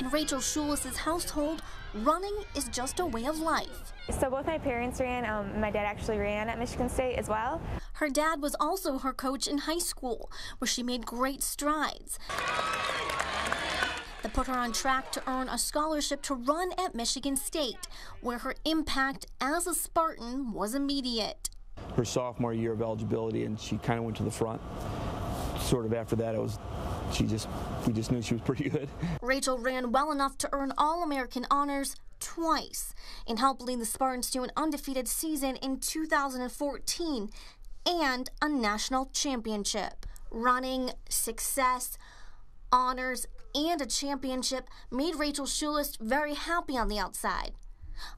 In Rachel Schulist's household, running is just a way of life. So both my parents ran. My dad actually ran at Michigan State as well. Her dad was also her coach in high school, where she made great strides that put her on track to earn a scholarship to run at Michigan State, where her impact as a Spartan was immediate. Her sophomore year of eligibility, and she kind of went to the front. Sort of after that, we just knew she was pretty good. Rachel ran well enough to earn All-American honors twice and helped lead the Spartans to an undefeated season in 2014 and a national championship. Running, success, honors, and a championship made Rachel Schulist very happy on the outside.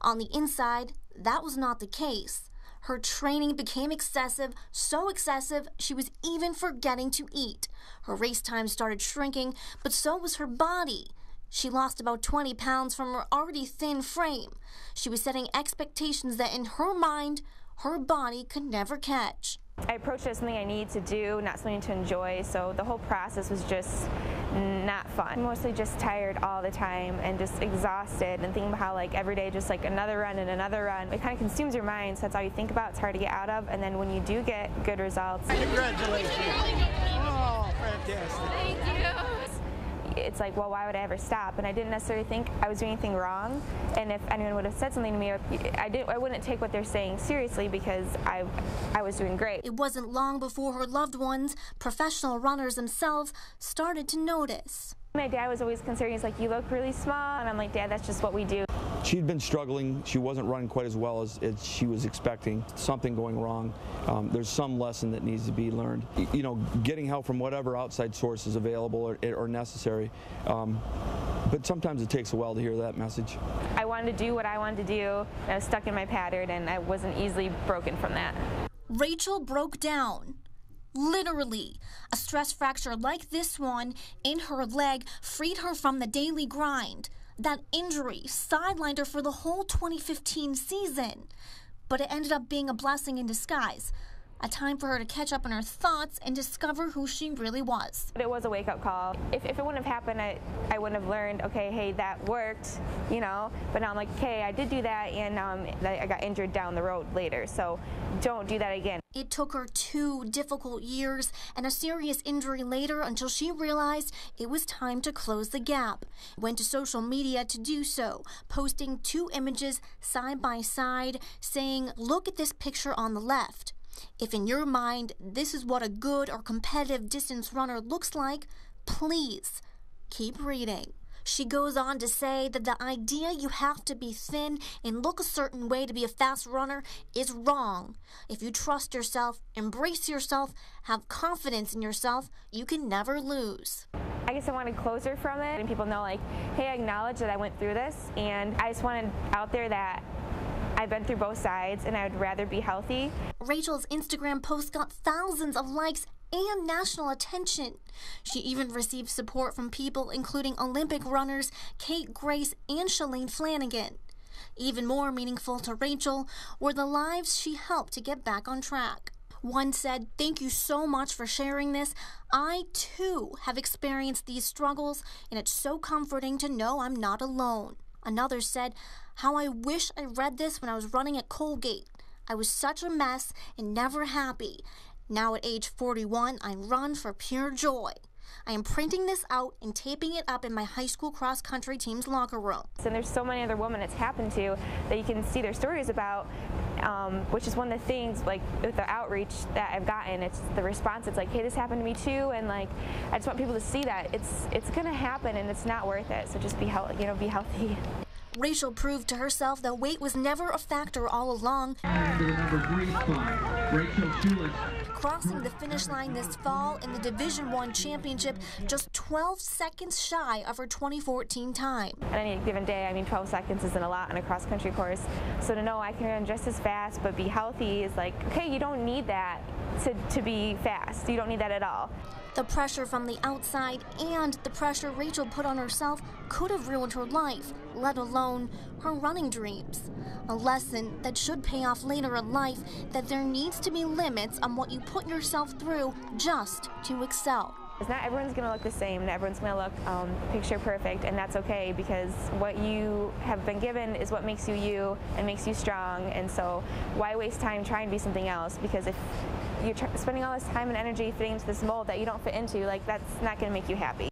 On the inside, that was not the case. Her training became excessive, so excessive she was even forgetting to eat. Her race time started shrinking, but so was her body. She lost about 20 pounds from her already thin frame. She was setting expectations that in her mind, her body could never catch. I approached it as something I needed to do, not something to enjoy, so the whole process was just not fun. Mostly just tired all the time and just exhausted and thinking about how every day just another run and another run. It kind of consumes your mind, so that's all you think about. It's hard to get out of, and then when you do get good results. Congratulations. Oh, fantastic. Thank you. It's like, well, why would I ever stop? And I didn't necessarily think I was doing anything wrong. And if anyone would have said something to me, I wouldn't take what they're saying seriously because I was doing great. It wasn't long before her loved ones, professional runners themselves, started to notice. My dad was always concerned. He's like, you look really small. And I'm like, Dad, that's just what we do. She'd been struggling. She wasn't running quite as well as she was expecting. Something going wrong. There's some lesson that needs to be learned. You know, getting help from whatever outside source is available or necessary. But sometimes it takes a while to hear that message. I wanted to do what I wanted to do. I was stuck in my pattern, and I wasn't easily broken from that. Rachel broke down. Literally, a stress fracture like this one in her leg freed her from the daily grind. That injury sidelined her for the whole 2015 season, but it ended up being a blessing in disguise, a time for her to catch up on her thoughts and discover who she really was. It was a wake-up call. If it wouldn't have happened, I wouldn't have learned, okay, hey, that worked, you know, but now I'm like, okay, I did do that, and I got injured down the road later, so don't do that again. It took her 2 difficult years and a serious injury later until she realized it was time to close the gap. Went to social media to do so, posting 2 images side by side saying, look at this picture on the left. If in your mind this is what a good or competitive distance runner looks like, please keep reading. She goes on to say that the idea you have to be thin and look a certain way to be a fast runner is wrong. If you trust yourself, embrace yourself, have confidence in yourself, you can never lose. I guess I wanted closure from it, and people know, like, hey, I acknowledge that I went through this, and I just wanted out there that I've been through both sides, and I would rather be healthy. Rachel's Instagram post got thousands of likes and national attention. She even received support from people including Olympic runners Kate Grace and Shalane Flanagan. Even more meaningful to Rachel were the lives she helped to get back on track. One said, "Thank you so much for sharing this. I, too, have experienced these struggles, and it's so comforting to know I'm not alone." Another said, "How I wish I read this when I was running at Colgate. I was such a mess and never happy. Now at age 41, I run for pure joy. I am printing this out and taping it up in my high school cross-country team's locker room." And there's so many other women it's happened to that you can see their stories about, which is one of the things, like, with the outreach that I've gotten, it's the response. It's like, hey, this happened to me too, and like, I just want people to see that it's gonna happen and it's not worth it. So just be healthy. Rachel proved to herself that weight was never a factor all along. For the number 3 spot, Rachel Schulist. Crossing the finish line this fall in the Division I championship just 12 seconds shy of her 2014 time. On any given day, I mean, 12 seconds isn't a lot on a cross-country course. So to know I can run just as fast but be healthy is like, okay, you don't need that to be fast. You don't need that at all. The pressure from the outside and the pressure Rachel put on herself could have ruined her life, let alone her running dreams. A lesson that should pay off later in life, that there needs to be limits on what you put yourself through just to excel. Not everyone's going to look the same, and everyone's going to look picture perfect, and that's okay, because what you have been given is what makes you you and makes you strong. And so why waste time trying to be something else? Because if you're spending all this time and energy fitting into this mold that you don't fit into, like, that's not going to make you happy.